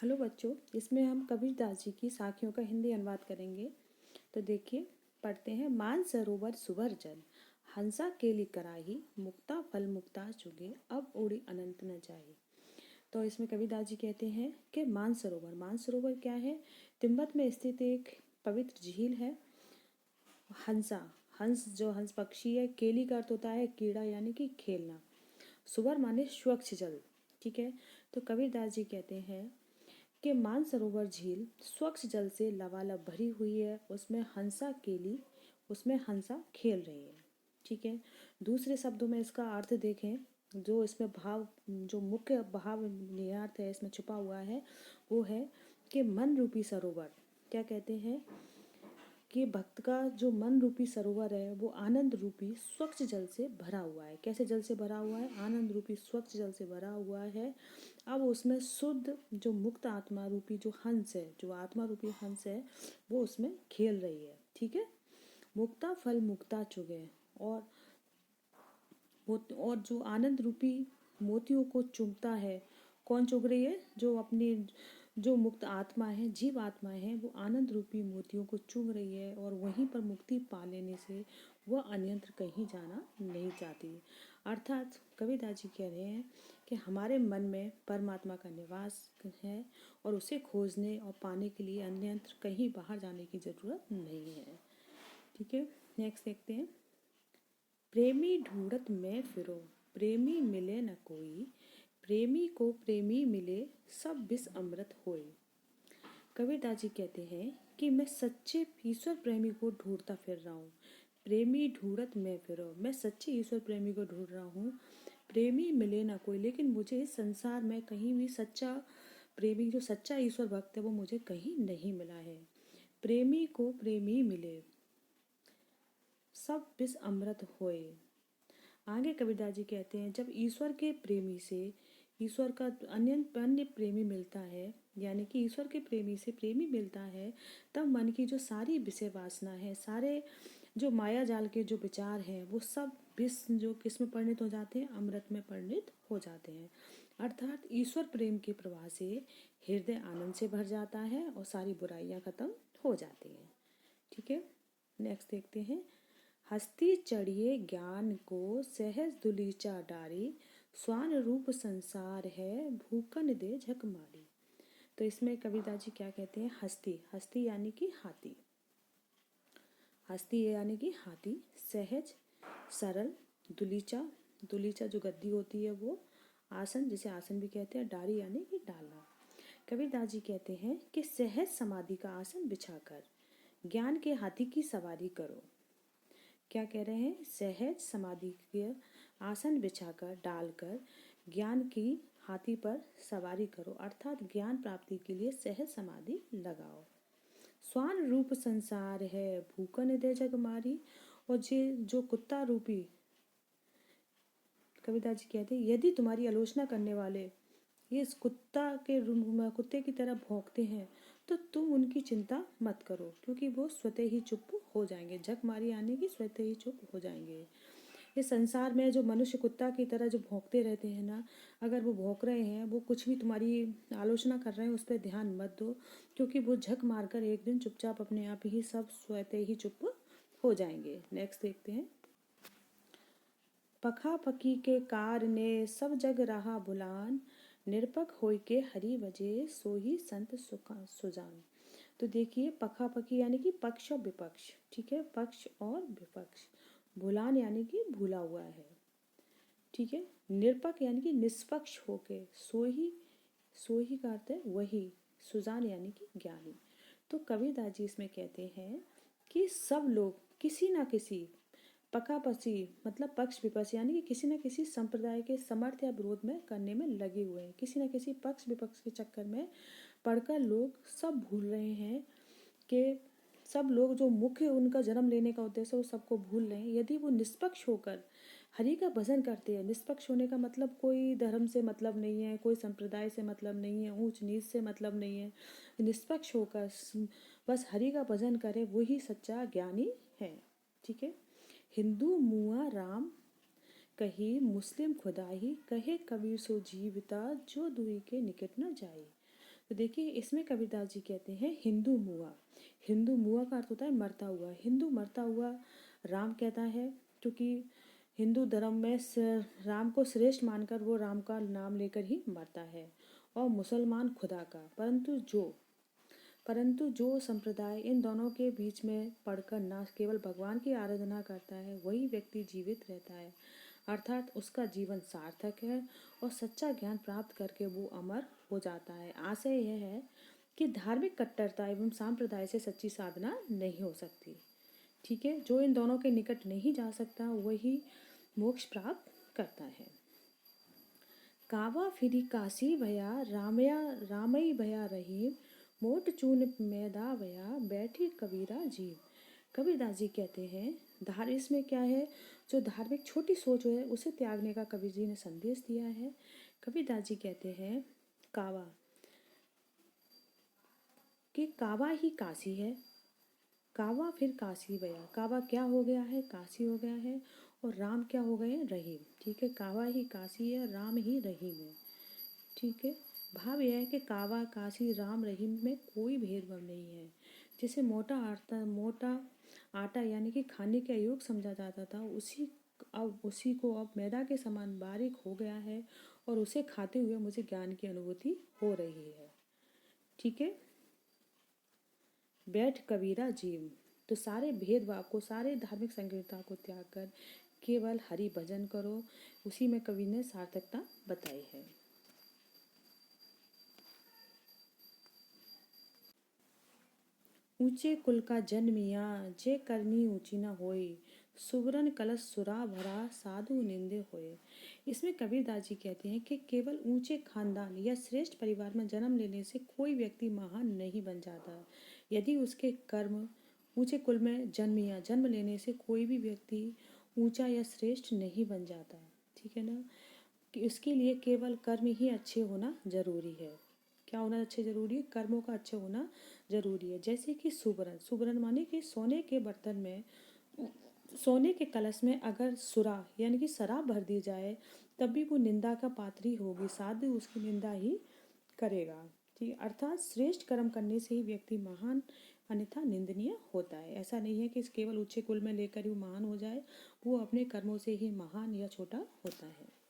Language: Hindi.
हेलो बच्चों, इसमें हम कबीरदास जी की साखियों का हिंदी अनुवाद करेंगे। तो देखिए, पढ़ते हैं। मान सरोवर सुभर जल, हंसा केली कराही, मुक्ता फल मुक्ता चुगे, अब उड़ी अनंत न जाए। तो इसमें कबीरदास जी कहते हैं कि मान सरोवर क्या है? तिब्बत में स्थित एक पवित्र झील है। हंसा, हंस जो हंस पक्षी है। केली का अर्थ होता है कीड़ा यानी कि खेलना। सुवर माने स्वच्छ जल। ठीक है। तो कबीरदास जी कहते हैं कि मानसरोवर झील स्वच्छ जल से लबालब भरी हुई है। उसमें हंसा खेल रही है। ठीक है। दूसरे शब्दों में इसका अर्थ देखें, जो इसमें भाव, जो मुख्य भाव निहितार्थ है इसमें छुपा हुआ है, वो है कि मन रूपी सरोवर, क्या कहते हैं कि भक्त का जो मन रूपी सरोवर है वो आनंद रूपी स्वच्छ जल से भरा हुआ है। कैसे जल से भरा हुआ है? आनंद रूपी स्वच्छ जल से भरा हुआ है। अब उसमें शुद्ध जो मुक्त आत्मा रूपी जो हंस है, जो आत्मा रूपी हंस है, वो उसमें खेल रही है। ठीक है। मुक्ता फल मुक्ता चुगे, और जो आनंद रूपी मोतियों को चुगता है। कौन चुग रही है? जो मुक्त आत्मा है, जीव आत्मा है, वो आनंद रूपी मोतियों को चुग रही है और वहीं पर मुक्ति पा लेने से वह अन्यत्र कहीं जाना नहीं चाहती। अर्थात कबीरदास जी कह रहे हैं कि हमारे मन में परमात्मा का निवास है और उसे खोजने और पाने के लिए अन्यत्र कहीं बाहर जाने की जरूरत नहीं है। ठीक है। नेक्स्ट देखते हैं। प्रेमी ढूंढत में फिरो, प्रेमी मिले न कोई, प्रेमी को प्रेमी मिले, सब बिस अमृत होए। कबीरदास जी कहते हैं कि मैं सच्चे ईश्वर प्रेमी को ढूंढता फिर रहा हूँ। प्रेमी ढूंढत में फिरो, मैं सच्चे ईश्वर प्रेमी को ढूंढ रहा हूँ। प्रेमी मिले ना कोई, लेकिन मुझे इस संसार में कहीं भी सच्चा प्रेमी, जो सच्चा ईश्वर भक्त है, वो मुझे कहीं नहीं मिला है। प्रेमी को प्रेमी मिले, सब बिस अमृत होए। आगे कबीरदास जी कहते हैं, जब ईश्वर के प्रेमी से ईश्वर का अन्य प्रेमी मिलता है, यानी कि ईश्वर के प्रेमी से प्रेमी मिलता है, तब मन की जो सारी विषय वासना है, सारे जो माया जाल के जो विचार हैं, वो सब विष जो किस में परिणत हो जाते हैं? अमृत में परिणत हो जाते हैं। अर्थात ईश्वर प्रेम के प्रवाह से हृदय आनंद से भर जाता है और सारी बुराइयां खत्म हो जाती हैं। ठीक है। नेक्स्ट देखते हैं। हस्ती चढ़िए ज्ञान को, सहज दुलीचा डारी, स्वान रूप संसार है, भूखन दे झक मारी। तो इसमें कबीरदास जी क्या कहते हैं? हस्ती, हस्ती यानी कि हाथी, हस्ती यानी कि हाथी, सहज सरल, दुलीचा, दुलीचा जो गद्दी होती है वो, आसन जिसे आसन भी कहते हैं, डारी यानी कि डालना। कबीरदास जी कहते हैं कि सहज समाधि का आसन बिछाकर ज्ञान के हाथी की सवारी करो। क्या कह रहे हैं? सहज समाधि के आसन बिछाकर डालकर ज्ञान की हाथी पर सवारी करो, अर्थात ज्ञान प्राप्ति के लिए सहज समाधि लगाओ। स्वान रूप संसार है, भूखन दे जग मारी, और जो कुत्ता रूपी, कबीरदास जी कहते हैं, यदि तुम्हारी आलोचना करने वाले इस कुत्ते की तरह भौंकते हैं तो तुम उनकी चिंता मत करो, क्योंकि वो स्वतः ही चुप हो जाएंगे। झक मारी आने की स्वतः ही चुप हो जाएंगे। इस संसार में जो मनुष्य कुत्ता की तरह जो भौंकते रहते हैं ना, अगर वो भौंक रहे हैं, वो कुछ भी तुम्हारी आलोचना कर रहे हैं, उस पर ध्यान मत दो, क्योंकि वो झक मारकर एक दिन चुपचाप अपने आप ही सब स्वतः ही चुप हो जाएंगे। नेक्स्ट देखते हैं। पखा पकी के कार ने, सब जग रहा बुलान, निरपक होय के हरि वजे, सोही संत सुजान। तो देखिए, पखा पकी यानी कि पक्ष और विपक्ष। ठीक है। पक्ष और विपक्ष। भुलान यानी कि भूला हुआ है। ठीक है। निरपक यानी कि निष्पक्ष होके, सोही, सोही का अर्थ है वही, सुजान यानी कि ज्ञानी। तो कबीरदास जी इसमें कहते हैं कि सब लोग किसी ना किसी पकापसी, मतलब पक्ष विपक्ष, यानी कि किसी न किसी संप्रदाय के समर्थ या विरोध में करने में लगे हुए हैं। किसी न किसी पक्ष विपक्ष के चक्कर में पढ़कर लोग सब भूल रहे हैं कि सब लोग जो मुख्य उनका जन्म लेने का उद्देश्य है वो सबको भूल रहे हैं। यदि वो निष्पक्ष होकर हरि का भजन करते हैं, निष्पक्ष होने का मतलब कोई धर्म से मतलब नहीं है, कोई संप्रदाय से मतलब नहीं है, ऊंच नीच से मतलब नहीं है, निष्पक्ष होकर बस हरि का भजन करे, वही सच्चा ज्ञानी है। ठीक है। हिंदू मुआ राम कही, मुस्लिम खुदा ही, कहे कबीर सो जीविता, जो दुई के निकट न जाए। तो देखिए इसमें कबीरदास जी कहते हैं हिंदू मुआ। हिंदू मुआ का अर्थ होता है मरता हुआ। हिंदू मरता हुआ राम कहता है, क्योंकि हिंदू धर्म में राम को श्रेष्ठ मानकर वो राम का नाम लेकर ही मरता है, और मुसलमान खुदा का। परंतु जो संप्रदाय इन दोनों के बीच में पढ़कर न केवल भगवान की आराधना करता है, वही व्यक्ति जीवित रहता है, अर्थात उसका जीवन सार्थक है और सच्चा ज्ञान प्राप्त करके वो अमर हो जाता है। आशय यह है कि धार्मिक कट्टरता एवं सांप्रदाय से सच्ची साधना नहीं हो सकती। ठीक है, जो इन दोनों के निकट नहीं जा सकता वही मोक्ष प्राप्त करता है। कावा फिरी काशी भया रामई भया रहीम, मोट चून मैदा भया बैठी कबीरा जीव। कबीरदास जी कहते हैं इसमें क्या है, जो धार्मिक छोटी सोच है उसे त्यागने का कबीर जी ने संदेश दिया है। कबीरदास जी कहते हैं कावा कि कावा ही काशी है, कावा फिर काशी भया। कावा क्या हो गया है, काशी हो गया है, और राम क्या हो गए हैं, रहीम। ठीक है, कावा ही काशी है, राम ही रहीम है। ठीक है, भाव यह है कि कावा काशी राम रहीम में कोई भेदभाव नहीं है। जिसे मोटा आटा यानी कि खाने के अयोग्य समझा जाता था, उसी को अब मैदा के समान बारीक हो गया है, और उसे खाते हुए मुझे ज्ञान की अनुभूति हो रही है। ठीक है, बैठ कबीरा जीव। तो सारे भेदभाव को, सारे धार्मिक संकीर्णता को त्याग कर केवल हरि भजन करो, उसी में कवि ने सार्थकता बताई है। ऊंचे कुल का जन्मिया, जे करनी ऊंची न होए, सुवरन कलश सुरा भरा साधु निंदे होए। इसमें कबीरदास जी कहते हैं कि केवल ऊंचे खानदान या श्रेष्ठ परिवार में जन्म लेने से कोई व्यक्ति महान नहीं बन जाता। यदि उसके कर्म ऊंचे कुल में जन्म लेने से कोई भी व्यक्ति ऊंचा या श्रेष्ठ नहीं बन जाता। ठीक है ना, कि इसके लिए केवल कर्म ही अच्छे होना जरूरी है। क्या होना अच्छे जरूरी है, कर्मों का अच्छे होना जरूरी है। जैसे कि सुबरन माने कि सोने के बर्तन में, सोने के कलश में अगर सुरा यानी कि शराब भर दी जाए तब भी वो निंदा का पात्र ही होगी, साधु उसकी निंदा ही करेगा। ठीक, अर्थात श्रेष्ठ कर्म करने से ही व्यक्ति महान अन्यथा निंदनीय होता है। ऐसा नहीं है कि केवल ऊंचे कुल में लेकर ही महान हो जाए, वो अपने कर्मों से ही महान या छोटा होता है।